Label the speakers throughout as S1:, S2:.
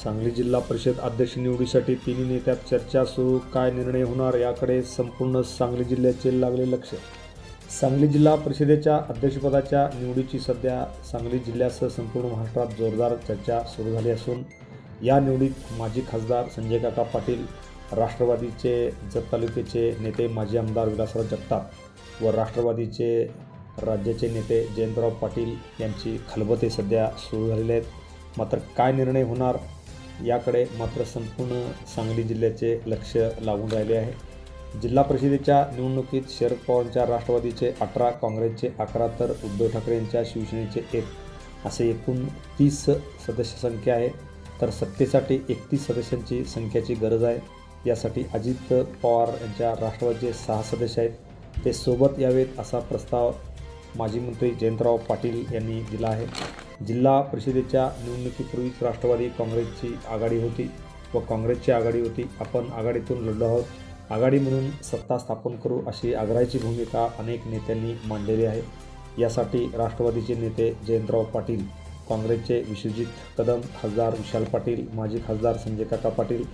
S1: सांगली जिल्हा परिषद अध्यक्ष निवडीसाठी तिन्ही नेत्यात चर्चा सुरू. काय निर्णय होणार याकडे संपूर्ण सांगली जिल्ह्याचे लागले लक्ष. सांगली जिल्हा परिषदेच्या अध्यक्षपदाच्या निवडीची सध्या सांगली जिल्ह्यासह संपूर्ण महाराष्ट्रात जोरदार चर्चा सुरू झाली असून या निवडीत माजी खासदार संजय काका पाटील, राष्ट्रवादीचे जत तालुक्याचे नेते माजी आमदार विलासराव जगताप व राष्ट्रवादीचे राज्याचे नेते जयंतराव पाटील यांची खलबते सध्या सुरू झालेले आहेत. मात्र काय निर्णय होणार याकडे मात्र संपूर्ण सांगली जिल्ह्याचे लक्ष लागून राहिले आहे. जिल्हा परिषदेच्या निवडणुकीत शरद पवारांच्या राष्ट्रवादीचे 18, काँग्रेसचे 11 तर उद्धव ठाकरे यांच्या शिवसेनेचे 1 असे एकूण 30 सदस्य संख्या आहे. तर सत्तेसाठी 31 सदस्यांची संख्येची गरज आहे. यासाठी अजित पवार यांच्या राष्ट्रवादीचे 6 सदस्य आहेत, ते सोबत यावेत असा प्रस्ताव माजी मंत्री जयंतराव पाटील यांनी दिला आहे. जिल्हा परिषदेच्या निवडणुकीपूर्वीच राष्ट्रवादी काँग्रेसची आघाडी होती व काँग्रेसची आघाडी होती. आपण आघाडीतून लढलो आहोत, आघाडी म्हणून सत्ता स्थापन करू अशी आग्रहाची भूमिका अनेक नेत्यांनी मांडलेली आहे. यासाठी राष्ट्रवादीचे नेते जयंतराव पाटील, काँग्रेसचे विश्वजित कदम, खासदार विशाल पाटील, माजी खासदार संजय काका पाटील,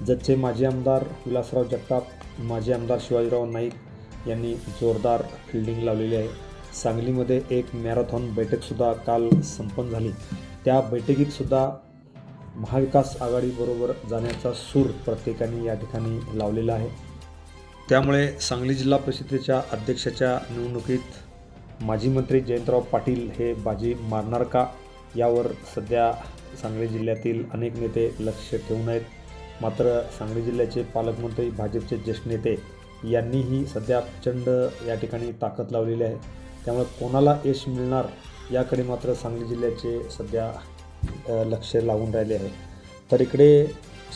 S1: जतचे माजी आमदार विलासराव जगताप, माजी आमदार शिवाजीराव नाईक यांनी जोरदार फिल्डिंग लावलेली आहे. सांगलीमध्ये एक मॅरेथॉन बैठकसुद्धा काल संपन्न झाली. त्या बैठकीतसुद्धा महाविकास आघाडीबरोबर जाण्याचा सूर प्रत्येकाने या ठिकाणी लावलेला आहे. त्यामुळे सांगली जिल्हा परिषदेच्या अध्यक्षाच्या निवडणुकीत माजी मंत्री जयंतराव पाटील हे बाजी मारणार का यावर सध्या सांगली जिल्ह्यातील अनेक नेते लक्ष ठेवून आहेत. मात्र सांगली जिल्ह्याचे पालकमंत्री, भाजपचे ज्येष्ठ नेते यांनीही सध्या प्रचंड या ठिकाणी ताकद लावलेली आहे. त्यामुळे कोणाला यश मिळणार याकडे मात्र सांगली जिल्ह्याचे सध्या लक्ष लागून राहिले आहे. तर इकडे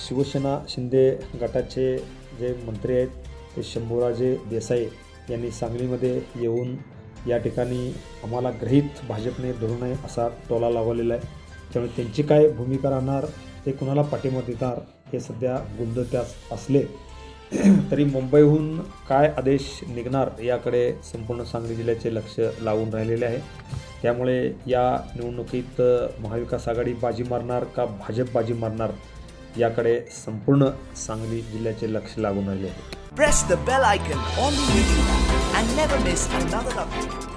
S1: शिवसेना शिंदे गटाचे जे मंत्री आहेत ते शंभूराजे देसाई यांनी सांगलीमध्ये येऊन या ठिकाणी आम्हाला गृहीत भाजपने धरू नये असा टोला लावलेला आहे. त्यामुळे त्यांची काय भूमिका राहणार, ते कुणाला पाठिंबा देणार हे सध्या गुंतत्यास असले तरी मुंबईहून काय आदेश निघणार याकडे संपूर्ण सांगली जिल्ह्याचे लक्ष लागून राहिलेले आहे. त्यामुळे या निवडणुकीत महाविकास आघाडी बाजी मारणार का भाजप बाजी मारणार याकडे संपूर्ण सांगली जिल्ह्याचे लक्ष लागून राहिले आहे.
S2: Press the bell icon on the YouTube and never miss another update.